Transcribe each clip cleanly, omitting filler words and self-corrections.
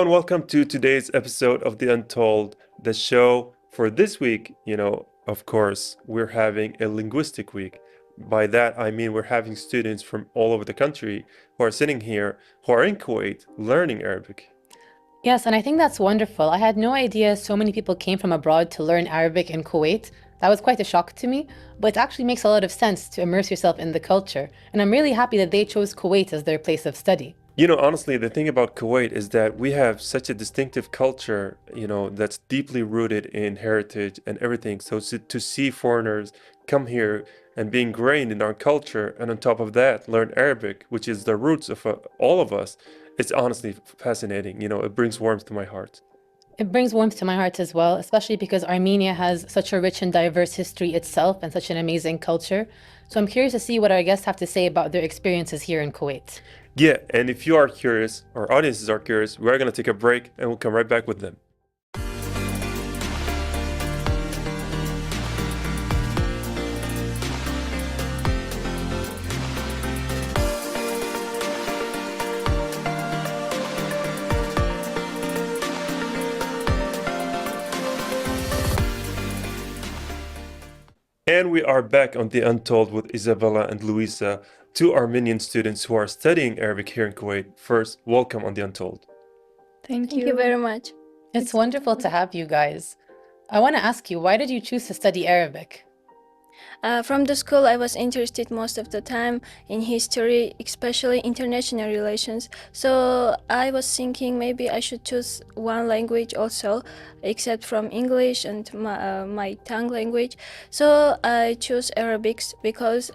Hello and welcome to today's episode of The Untold, the show for this week. Of course, we're having a linguistic week. By that, I mean we're having students from all over the country who are sitting here, who are in Kuwait, learning Arabic. Yes, and I think that's wonderful. I had no idea so many people came from abroad to learn Arabic in Kuwait. That was quite a shock to me, but it actually makes a lot of sense to immerse yourself in the culture. And I'm really happy that they chose Kuwait as their place of study. Honestly, the thing about Kuwait is that we have such a distinctive culture, that's deeply rooted in heritage and everything. So to see foreigners come here and be ingrained in our culture, and on top of that, learn Arabic, which is the roots of all of us, it's honestly fascinating. It brings warmth to my heart. It brings warmth to my heart as well, especially because Armenia has such a rich and diverse history itself and such an amazing culture. So I'm curious to see what our guests have to say about their experiences here in Kuwait. Yeah, and if you are curious, our audiences are curious, we're going to take a break and we'll come right back with them. And we are back on The Untold with Izabela and Luiza, two Armenian students who are studying Arabic here in Kuwait. First, welcome on The Untold. Thank Thank you very much. It's wonderful to have you guys. I want to ask you, why did you choose to study Arabic? From the school, I was interested most of the time in history, especially international relations. So I was thinking maybe I should choose one language also, except from English and my tongue language. So I chose Arabic because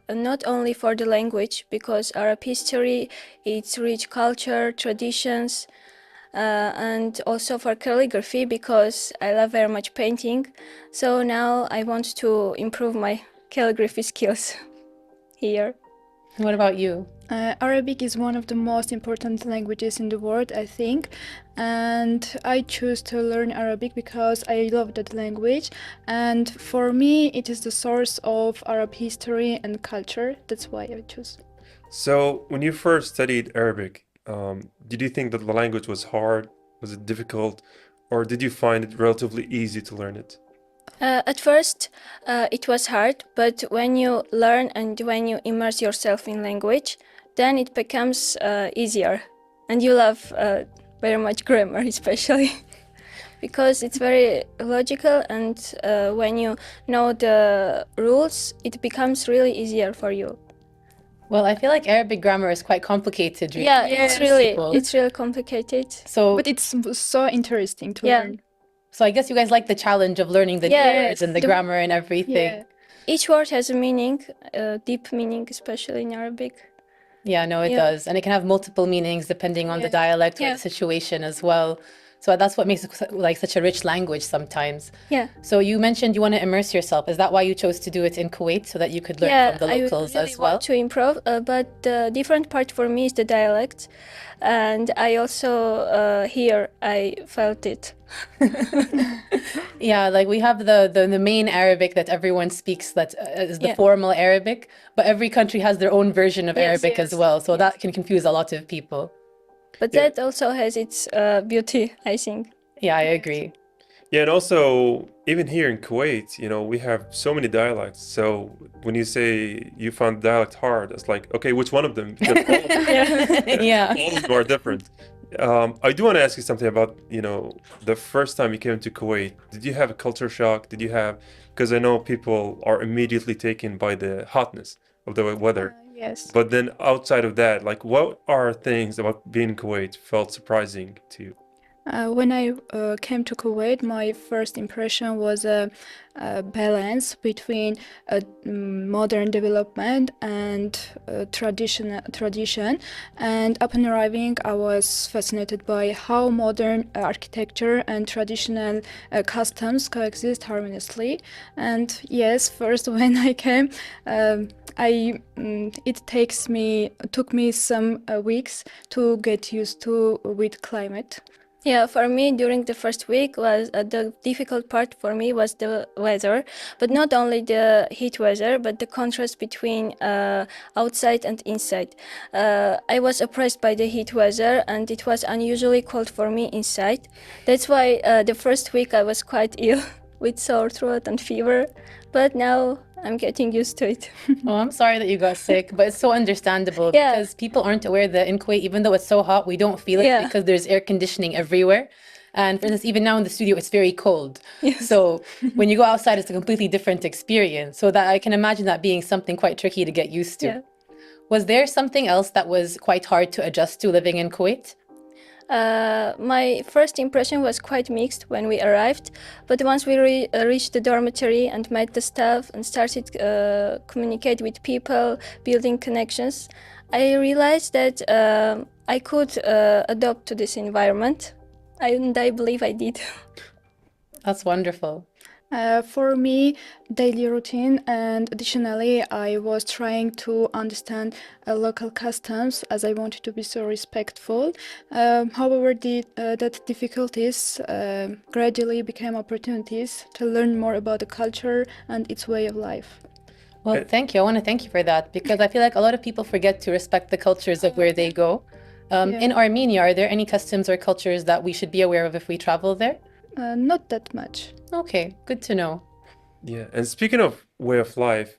not only for the language, because Arab history, its rich culture, traditions, and also for calligraphy because I love very much painting. So now I want to improve my calligraphy skills here. What about you? Arabic is one of the most important languages in the world, I think, and I choose to learn Arabic because I love that language, and for me it is the source of Arab history and culture. That's why I choose. So, when you first studied Arabic, did you think that the language was hard? Was it difficult? Or did you find it relatively easy to learn it? At first, it was hard, but when you learn and when you immerse yourself in language, then it becomes easier. And you love very much grammar, especially, because it's very logical. And when you know the rules, it becomes really easier for you. Well, I feel like Arabic grammar is quite complicated. Yeah, Yes. it's really complicated. So, But it's so interesting to Yeah. learn. so I guess you guys like the challenge of learning the Yes, words and the the- grammar and everything. Yeah. Each word has a meaning, a deep meaning, especially in Arabic. Yeah, no, it Yeah. does. And it can have multiple meanings depending on the Yeah. dialect or Yeah. the situation as well. So that's what makes it like such a rich language sometimes. Yeah. So you mentioned you want to immerse yourself. Is that why you chose to do it in Kuwait so that you could learn Yeah, from the I locals really as well? want to improve, but the different part for me is the dialect, and I also here I felt it. Yeah, like we have the main Arabic that everyone speaks that is the Yeah. formal Arabic, but every country has their own version of Yes, Arabic as yes, well. So that can confuse a lot of people. But Yeah. that also has its beauty, I think. Yeah, I agree. Yeah, and also, even here in Kuwait, we have so many dialects. So when you say you found dialect hard, it's like, okay, which one of them? Because Yeah. all of them are different. I do want to ask you something about, the first time you came to Kuwait. Did you have a culture shock? Because I know people are immediately taken by the hotness of the weather. Yes. But then outside of that, like what are things about being in Kuwait felt surprising to you? When I came to Kuwait, my first impression was a balance between modern development and tradition. And upon arriving, I was fascinated by how modern architecture and traditional customs coexist harmoniously. And yes, first when I came, it took me some weeks to get used to with climate. Yeah, for me, during the first week was the difficult part for me was the weather, but not only the heat weather, but the contrast between outside and inside. I was oppressed by the heat weather, and it was unusually cold for me inside. That's why the first week I was quite ill with sore throat and fever, but now I'm getting used to it. Oh, I'm sorry that you got sick, but it's so understandable Yeah. because people aren't aware that in Kuwait, even though it's so hot, we don't feel it Yeah. because there's air conditioning everywhere. And for instance, even now in the studio, it's very cold. Yes. So when you go outside, it's a completely different experience. So that I can imagine that being something quite tricky to get used to. Yeah. Was there something else that was quite hard to adjust to living in Kuwait? My first impression was quite mixed when we arrived, but once we reached the dormitory and met the staff and started communicate with people, building connections, I realized that I could adapt to this environment, and I believe I did. That's wonderful. For me, daily routine, and additionally, I was trying to understand local customs as I wanted to be so respectful. However, that difficulties gradually became opportunities to learn more about the culture and its way of life. Well, thank you. I want to thank you for that because I feel like a lot of people forget to respect the cultures of where they go. Yeah. In Armenia, are there any customs or cultures that we should be aware of if we travel there? Not that much. Okay, good to know. Yeah, and speaking of way of life,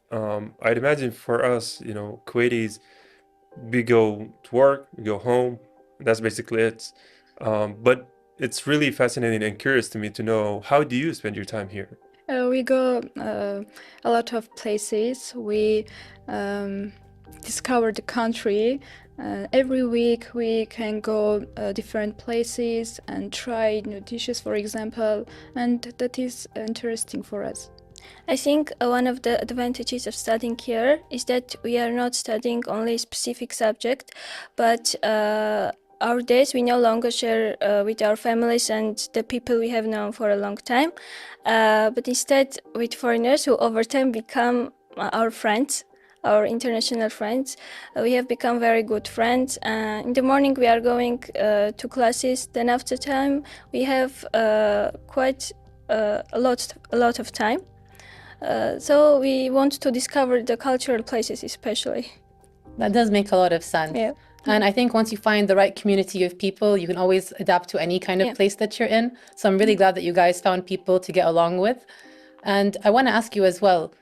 I'd imagine for us, you know, Kuwaitis, we go to work, we go home, that's basically it. But it's really fascinating and curious to me to know, how do you spend your time here? We go a lot of places. We discover the country. Every week we can go different places and try new dishes, for example, and that is interesting for us. I think one of the advantages of studying here is that we are not studying only a specific subject, but our days we no longer share with our families and the people we have known for a long time, but instead with foreigners who over time become our friends, our international friends. We have become very good friends. In the morning we are going to classes, then after time we have quite a lot of time. So we want to discover the cultural places especially. That does make a lot of sense. Yeah. And I think once you find the right community of people, you can always adapt to any kind of Yeah. place that you're in. So I'm really glad that you guys found people to get along with. And I want to ask you as well,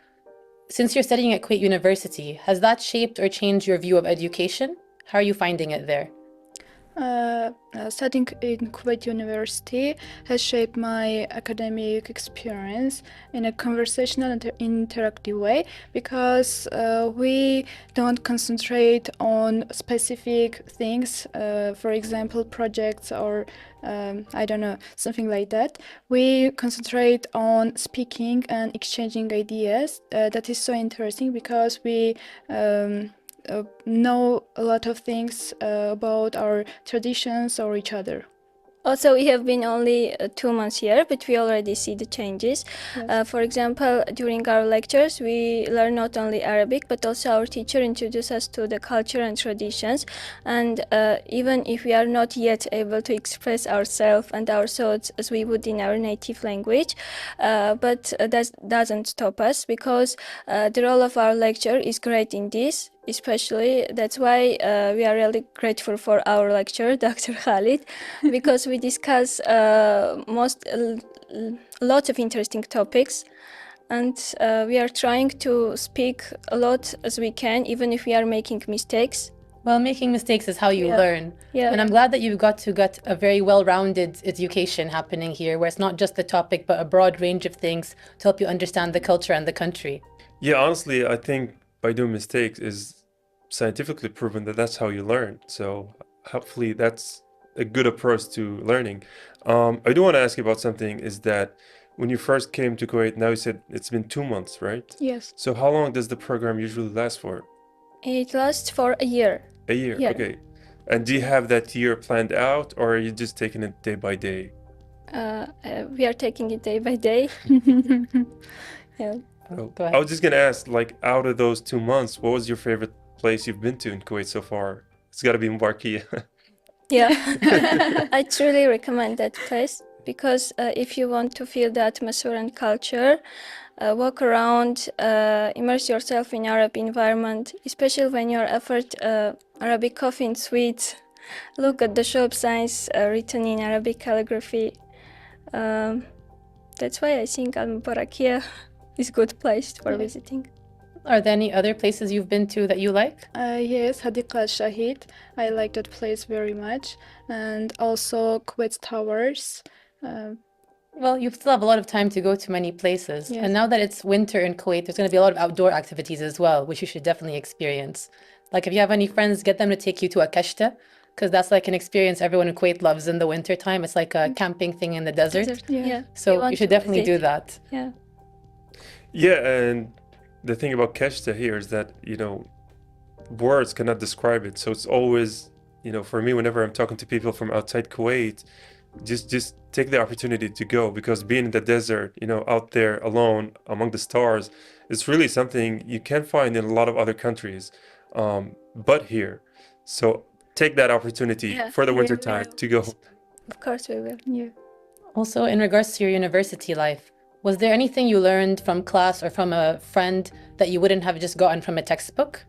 since you're studying at Kuwait University, has that shaped or changed your view of education? How are you finding it there? Studying in Kuwait University has shaped my academic experience in a conversational and interactive way because we don't concentrate on specific things, for example, projects or I don't know, something like that. We concentrate on speaking and exchanging ideas. That is so interesting because we know a lot of things about our traditions or each other. Also, we have been only 2 months here, but we already see the changes. Yes. For example, during our lectures, we learn not only Arabic, but also our teacher introduces us to the culture and traditions. And even if we are not yet able to express ourselves and our thoughts as we would in our native language, but that doesn't stop us because the role of our lecture is great in this. Especially, that's why we are really grateful for our lecturer, Dr. Khalid, because we discuss a lot of interesting topics, and we are trying to speak a lot as we can, even if we are making mistakes. Well, making mistakes is how you Yeah. learn. Yeah. And I'm glad that you've got to get a very well-rounded education happening here, where it's not just the topic, but a broad range of things to help you understand the culture and the country. Yeah, honestly, I think by doing mistakes is scientifically proven that that's how you learn. So hopefully that's a good approach to learning. I do want to ask you about something, is that when you first came to Kuwait, now you said it's been 2 months, right? Yes. So how long does the program usually last for? It lasts for a year. A year, Yeah. okay. And do you have that year planned out, or are you just taking it day by day? We are taking it day by day. Yeah. Oh, Go ahead. I was just gonna ask, like, out of those 2 months, what was your favorite place you've been to in Kuwait so far? It's gotta be Mbarkiya. Yeah, I truly recommend that place because if you want to feel the atmosphere and culture, walk around, immerse yourself in Arab environment, especially when you're offered Arabic coffee and sweets. Look at the shop signs written in Arabic calligraphy. Um, that's why I think Al Mubarakia is a good place for visiting. Are there any other places you've been to that you like? Yes, Hadiqa al-Shahid. I like that place very much. And also Kuwait Towers. Well, you still have a lot of time to go to many places. Yes. And now that it's winter in Kuwait, there's going to be a lot of outdoor activities as well, which you should definitely experience. Like if you have any friends, get them to take you to a kashta, because that's like an experience everyone in Kuwait loves in the winter time. It's like a camping thing in the desert. Yeah. So want you should to definitely do visit. that. Yeah. Yeah, and the thing about Keshta here is that, words cannot describe it. So it's always, for me, whenever I'm talking to people from outside Kuwait, just take the opportunity to go, because being in the desert, out there alone among the stars, it's really something you can't find in a lot of other countries, but here. So take that opportunity Yeah, for the we winter will. time to go. Of course we will. Yeah. Also, in regards to your university life, was there anything you learned from class or from a friend that you wouldn't have just gotten from a textbook?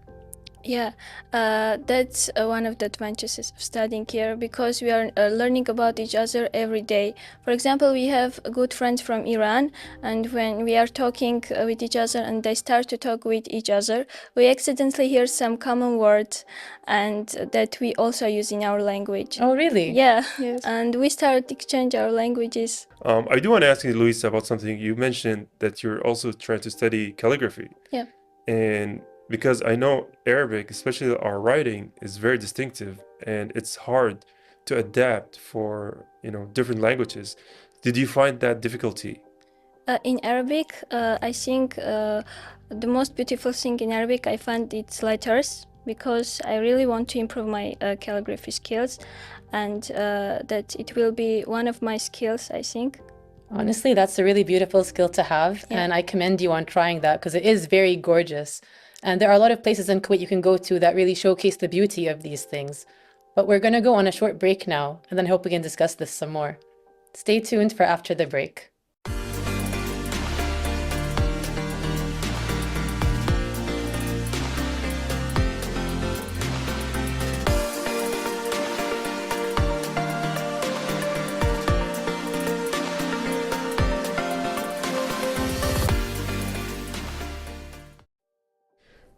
Yeah, that's one of the advantages of studying here because we are learning about each other every day. For example, we have good friends from Iran, and when we are talking with each other and they start to talk with each other, we accidentally hear some common words and that we also use in our language. Oh, really? Yeah, Yes. and we start exchange our languages. I do want to ask you, Luisa, about something. You mentioned that you're also trying to study calligraphy. Yeah. And because I know Arabic, especially our writing, is very distinctive and it's hard to adapt for, different languages. Did you find that difficulty? In Arabic, I think the most beautiful thing in Arabic I find its letters because I really want to improve my calligraphy skills and that it will be one of my skills, I think. Honestly, that's a really beautiful skill to have, Yeah. and I commend you on trying that because it is very gorgeous. And there are a lot of places in Kuwait you can go to that really showcase the beauty of these things. But we're going to go on a short break now, and then I hope we can discuss this some more. Stay tuned for after the break.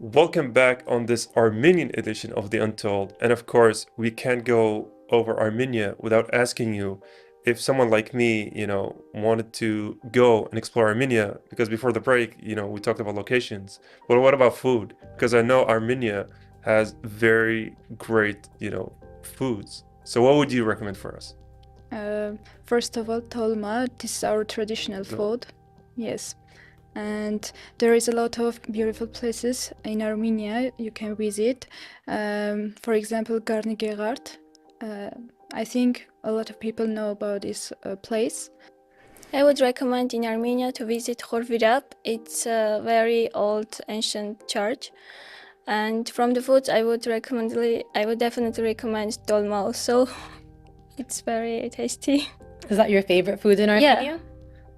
Welcome back on this Armenian edition of The Untold. And of course, we can't go over Armenia without asking you if someone like me, wanted to go and explore Armenia, because before the break, we talked about locations. But what about food? Because I know Armenia has very great, foods. So what would you recommend for us? First of all, tolma. This is our traditional food. Yes. And there is a lot of beautiful places in Armenia you can visit. For example, Garnigegart. I think a lot of people know about this place. I would recommend in Armenia to visit Khorvirab. It's a very old ancient church. And from the foods, I would definitely recommend dolma also. It's very tasty. Is that your favorite food in Armenia? Yeah.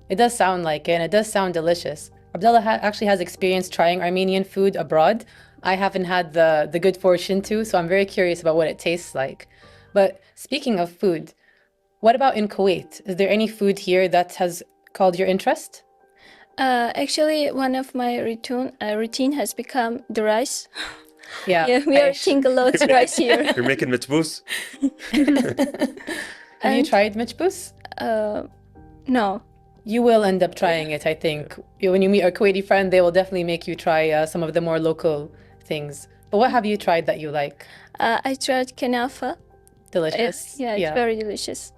It does sound like it, and it does sound delicious. Abdullah actually has experience trying Armenian food abroad. I haven't had the good fortune to, so I'm very curious about what it tastes like. But speaking of food, what about in Kuwait? Is there any food here that has called your interest? Actually, one of my routine has become the rice. Yeah, Yeah, we are eating a lot of rice here. You're making mitbous? Have you tried mitbous? No. You will end up trying it, I think. When you meet a Kuwaiti friend, they will definitely make you try some of the more local things. But what have you tried that you like? I tried kenafa. Delicious. It's very delicious.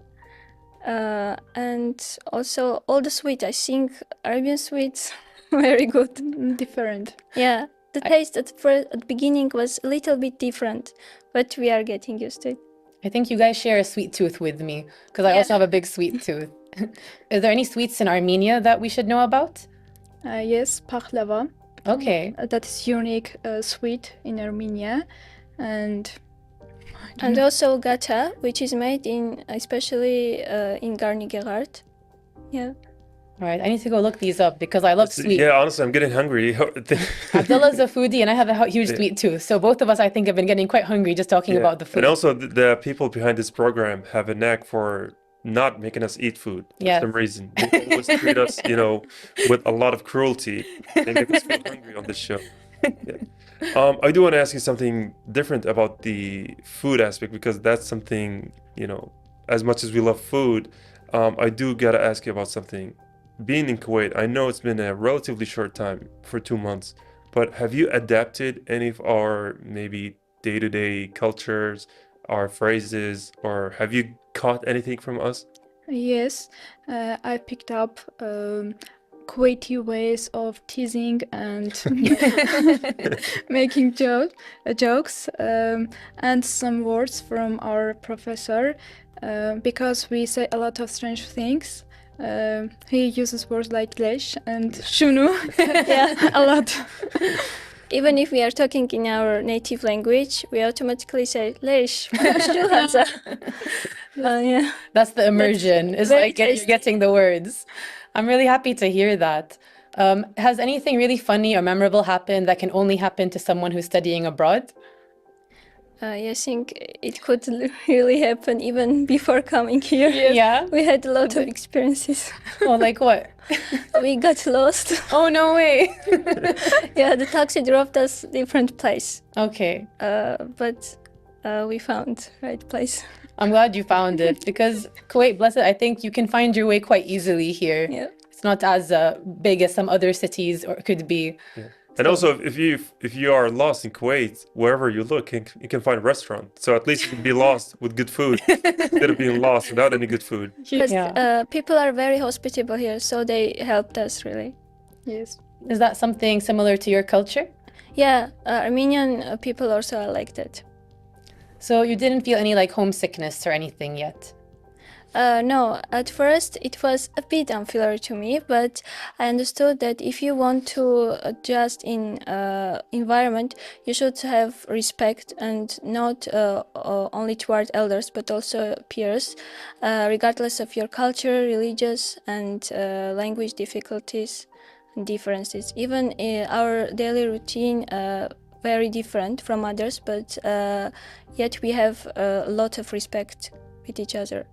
And also all the sweet. I think Arabian sweets very good. Different. Yeah, the taste at the beginning was a little bit different, but we are getting used to it. I think you guys share a sweet tooth with me because I also have a big sweet tooth. Is there any sweets in Armenia that we should know about? Yes, pahlava. Okay. That is unique sweet in Armenia. And And also gata, which is made in especially in Garnigerard. Yeah. All right, I need to go look these up because I love sweet. Yeah, honestly, I'm getting hungry. Abdullah's a foodie and I have a huge Yeah. sweet tooth. So both of us, I think, have been getting quite hungry just talking Yeah. about the And food. also, the people behind this program have a knack for not making us eat food for Yes. some reason. They always treat us, with a lot of cruelty. They make us feel hungry on this show. Yeah. I do want to ask you something different about the food aspect because that's something, as much as we love food, I do gotta ask you about something. Being in Kuwait, I know it's been a relatively short time for 2 months, but have you adapted any of our maybe day-to-day cultures, our phrases, or have you caught anything from us? Yes, I picked up Kuwaiti ways of teasing and making jokes, and some words from our professor, because we say a lot of strange things. He uses words like leş and şunu, Yeah. a lot. Even if we are talking in our native language, we automatically say leş. Şu hazır. Yeah. That's the immersion. It's very like you're tasty. getting the words. I'm really happy to hear that. Has anything really funny or memorable happened that can only happen to someone who's studying abroad? I think it could really happen even before coming here. Yeah. We had a lot of experiences. Oh, like what? We got lost. Oh, no way. Yeah, the taxi dropped us different place. Okay. But we found right place. I'm glad you found it because Kuwait, bless it, I think you can find your way quite easily here. Yeah. It's not as big as some other cities or could be. Yeah. And also, if you are lost in Kuwait, wherever you look, you can find a restaurant. So at least you can be lost with good food instead of being lost without any good food. Because Yeah. people are very hospitable here, so they helped us really. Yes. Is that something similar to your culture? Yeah, Armenian people also are like that. So you didn't feel any like homesickness or anything yet? No, at first it was a bit unfamiliar to me, but I understood that if you want to adjust in environment, you should have respect and not only toward elders, but also peers, regardless of your culture, religious and language difficulties and differences. Even our daily routine very different from others, but yet we have a lot of respect with each other.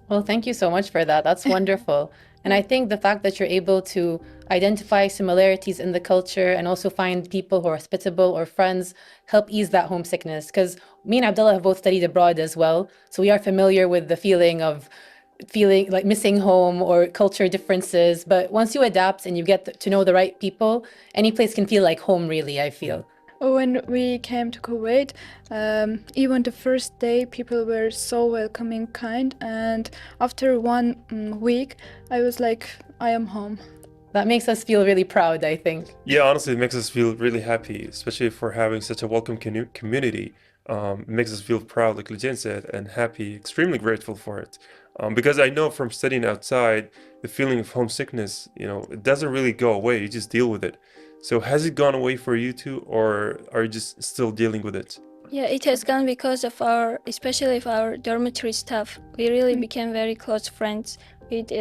Well, thank you so much for that. That's wonderful. And I think the fact that you're able to identify similarities in the culture and also find people who are hospitable or friends help ease that homesickness. Because me and Abdullah have both studied abroad as well. So we are familiar with the feeling of feeling like missing home or culture differences. But once you adapt and you get to know the right people, any place can feel like home, really, I feel. When we came to Kuwait, even the first day, people were so welcoming, kind, and after 1 week, I was like, I am home. That makes us feel really proud, I think. Yeah, honestly, it makes us feel really happy, especially for having such a welcome community. It makes us feel proud, like Lujain said, and happy, extremely grateful for it. Because I know from studying outside, the feeling of homesickness, it doesn't really go away. You just deal with it. So has it gone away for you too, or are you just still dealing with it? Yeah, it has gone because of especially of our dormitory staff. We really became very close friends with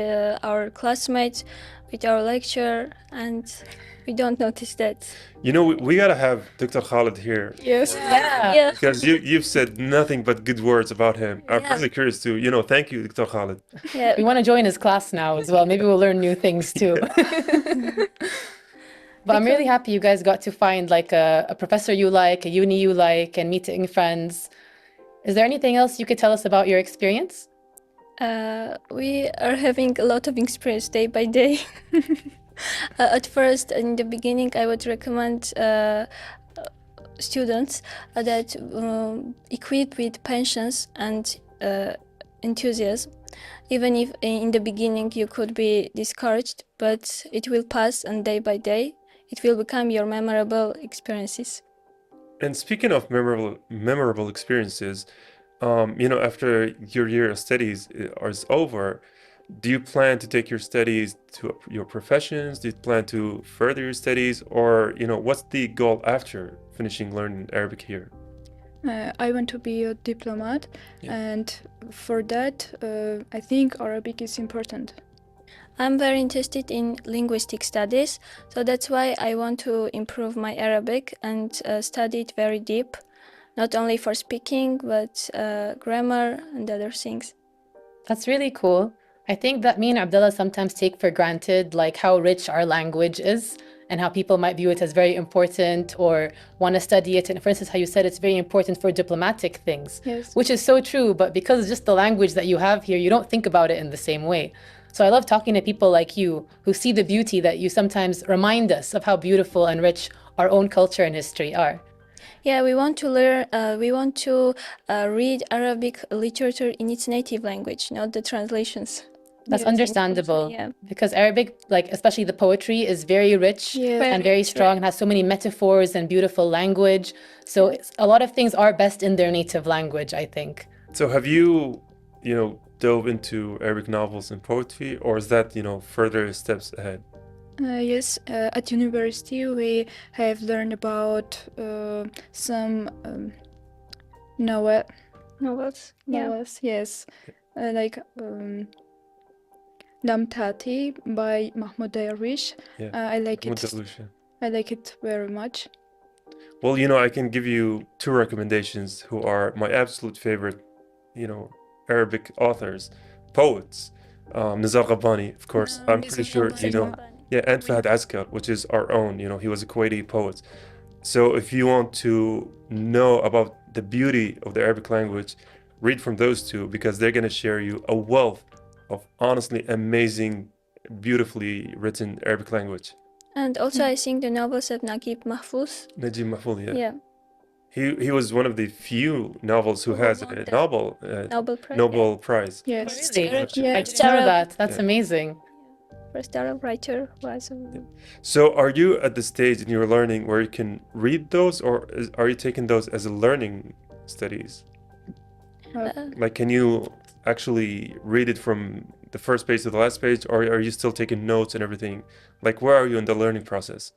our classmates, with our lecturer, and we don't notice that. We gotta have Dr. Khalid here. Yes. Yeah. Because you've said nothing but good words about him. I'm Yeah. really curious to, thank you, Dr. Khalid. Yeah. We want to join his class now as well. Maybe we'll learn new things too. But I'm really happy you guys got to find like a professor you like, a uni you like, and meeting friends. Is there anything else you could tell us about your experience? We are having a lot of experience day by day. At first, in the beginning, I would recommend students that equipped with patience and enthusiasm. Even if in the beginning you could be discouraged, but it will pass, and day by day, it will become your memorable experiences. And speaking of memorable experiences, after your year of studies is over, do you plan to take your studies to your professions? Do you plan to further your studies? Or, what's the goal after finishing learning Arabic here? I want to be a diplomat, Yeah. and for that, I think Arabic is important. I'm very interested in linguistic studies, so that's why I want to improve my Arabic and study it very deep, not only for speaking, but grammar and other things. That's really cool. I think that me and Abdullah sometimes take for granted like how rich our language is and how people might view it as very important or want to study it. And for instance, how you said it's very important for diplomatic things, Yes. which is so true. But because it's just the language that you have here, you don't think about it in the same way. So I love talking to people like you who see the beauty that you sometimes remind us of how beautiful and rich our own culture and history are. Yeah, we want to learn. We want to read Arabic literature in its native language, not the translations. That's Because understandable yeah. because Arabic, like especially the poetry, is very rich Yes. and very rich, strong and has so many metaphors and beautiful language. So a lot of things are best in their native language, I think. So have you, dove into Arabic novels and poetry, or is that, further steps ahead? Yes, at university we have learned about some Novels. Yeah. novels. Yes, like Lam Tati by Mahmoud Darwish. Yeah. I like Mahmoud it. Darwish. I like it very much. Well, I can give you two recommendations who are my absolute favorite, Arabic authors, poets. Nizar Ghabbani, of course. I'm pretty sure you know. Yeah, and Fahad Askar, which is our own. He was a Kuwaiti poet. So if you want to know about the beauty of the Arabic language, read from those two because they're going to share you a wealth of honestly amazing, beautifully written Arabic language. And also, I think the novels of Naguib Mahfouz. Najib Mahfouz, yeah. Yeah. He was one of the few novels who has won a the Nobel Nobel Prize. Prize. Yes. Really? Yeah. I didn't know Arab- that. That's Yeah. amazing. First Arab writer was. So are you at the stage in your learning where you can read those, or are you taking those as a learning studies? Like, can you actually read it from the first page to the last page, or are you still taking notes and everything? Like, where are you in the learning process?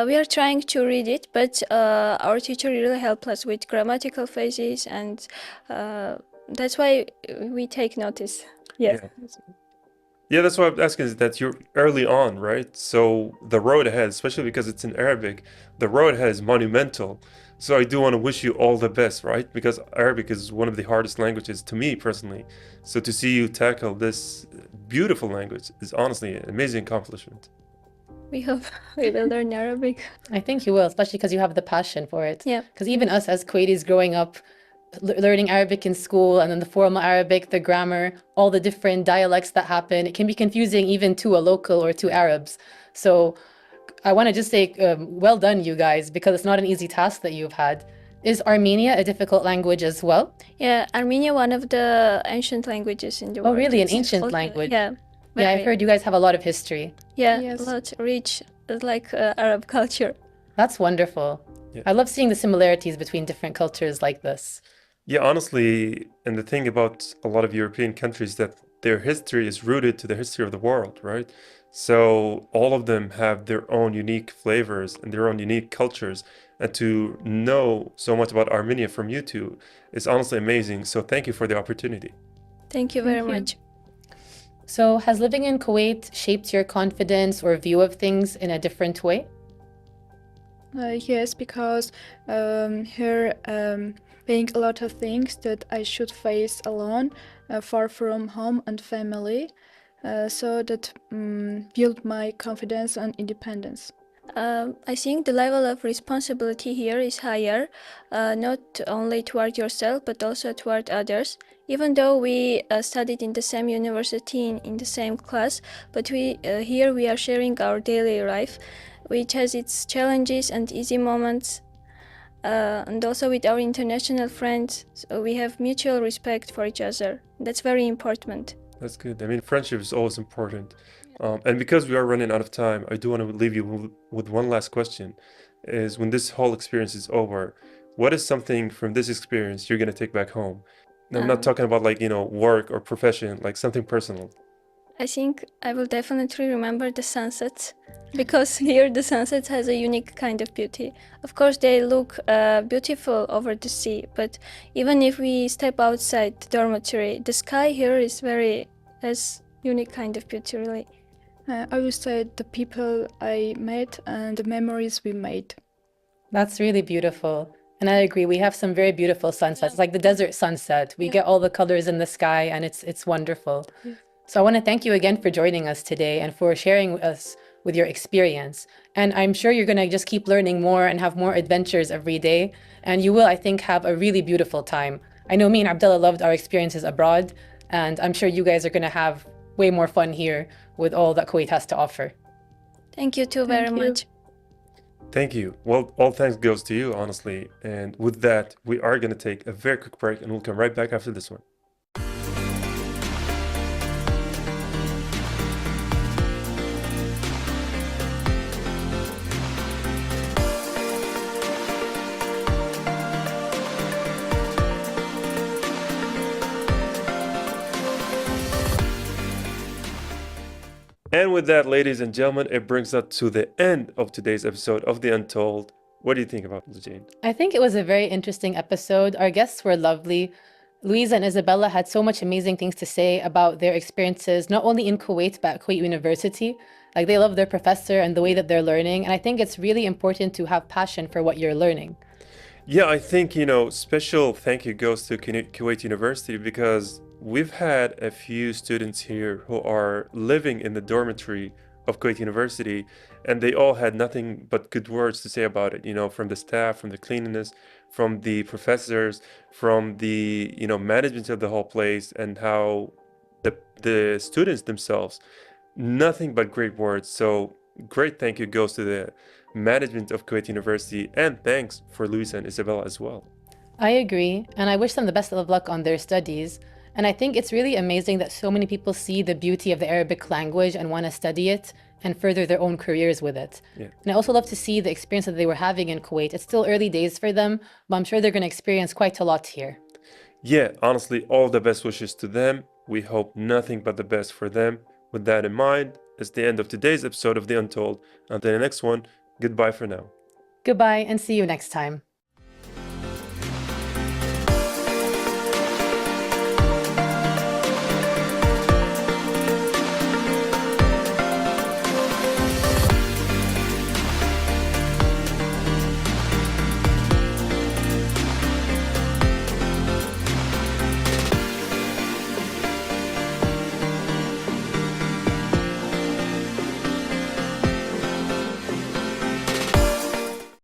We are trying to read it, but our teacher really helped us with grammatical phases, and that's why we take notice. Yes. Yeah, that's why I'm asking is that you're early on, right? So the road ahead, especially because it's in Arabic, the road ahead is monumental. So I do want to wish you all the best, right? Because Arabic is one of the hardest languages to me personally. So to see you tackle this beautiful language is honestly an amazing accomplishment. We hope we will learn Arabic. I think you will, especially because you have the passion for it. Yeah. Because even us as Kuwaitis growing up, learning Arabic in school and then the formal Arabic, the grammar, all the different dialects that happen, it can be confusing even to a local or to Arabs. So I want to just say, well done, you guys, because it's not an easy task that you've had. Is Armenia a difficult language as well? Yeah, Armenia, one of the ancient languages in the world. Oh, really? An It's ancient also- language? Yeah. Yeah, I've very- heard you guys have a lot of history. Yeah, Yes. a lot rich, like Arab culture. That's wonderful. Yeah. I love seeing the similarities between different cultures like this. Yeah, honestly, and the thing about a lot of European countries that their history is rooted to the history of the world, right? So all of them have their own unique flavors and their own unique cultures. And to know so much about Armenia from you two is honestly amazing. So thank you for the opportunity. Thank you very Thank you. much. So, has living in Kuwait shaped your confidence or view of things in a different way? Yes, because here being a lot of things that I should face alone, far from home and family, so that build my confidence and independence. I think the level of responsibility here is higher, not only toward yourself but also toward others. Even though we studied in the same university in the same class, but here we are sharing our daily life, which has its challenges and easy moments. And also with our international friends, so we have mutual respect for each other. That's very important. That's good. I mean, friendship is always important. And because we are running out of time, I do want to leave you with one last question. Is when this whole experience is over, what is something from this experience you're going to take back home? And I'm not talking about like, work or profession, like something personal. I think I will definitely remember the sunsets because here the sunset has a unique kind of beauty. Of course, they look beautiful over the sea, but even if we step outside the dormitory, the sky here is has unique kind of beauty, really. I would say the people I met and the memories we made. That's really beautiful. And I agree, we have some very beautiful sunsets, like the desert sunset. We get all the colors in the sky and it's wonderful. Yeah. So I want to thank you again for joining us today and for sharing us with your experience. And I'm sure you're going to just keep learning more and have more adventures every day. And you will, I think, have a really beautiful time. I know me and Abdullah loved our experiences abroad, and I'm sure you guys are going to have way more fun here with all that Kuwait has to offer. Thank you too very Thank you. much. Thank you. Well, all thanks goes to you, honestly. And with that, we are going to take a very quick break and we'll come right back after this one. And with that, ladies and gentlemen, it brings us to the end of today's episode of The Untold. What do you think about Lujain? I think it was a very interesting episode. Our guests were lovely. Luiza and Izabela had so much amazing things to say about their experiences, not only in Kuwait, but at Kuwait University. Like, they love their professor and the way that they're learning. And I think it's really important to have passion for what you're learning. Yeah, I think, special thank you goes to Kuwait University because we've had a few students here who are living in the dormitory of Kuwait University, and they all had nothing but good words to say about it, from the staff, from the cleanliness, from the professors, from the, management of the whole place, and how the students themselves, nothing but great words. So great thank you goes to the management of Kuwait University, and thanks for Luiza and Izabela as well. I agree, and I wish them the best of luck on their studies. And I think it's really amazing that so many people see the beauty of the Arabic language and want to study it and further their own careers with it. Yeah. And I also love to see the experience that they were having in Kuwait. It's still early days for them, but I'm sure they're going to experience quite a lot here. Yeah, honestly, all the best wishes to them. We hope nothing but the best for them. With that in mind, it's the end of today's episode of The Untold. Until the next one, goodbye for now. Goodbye and see you next time.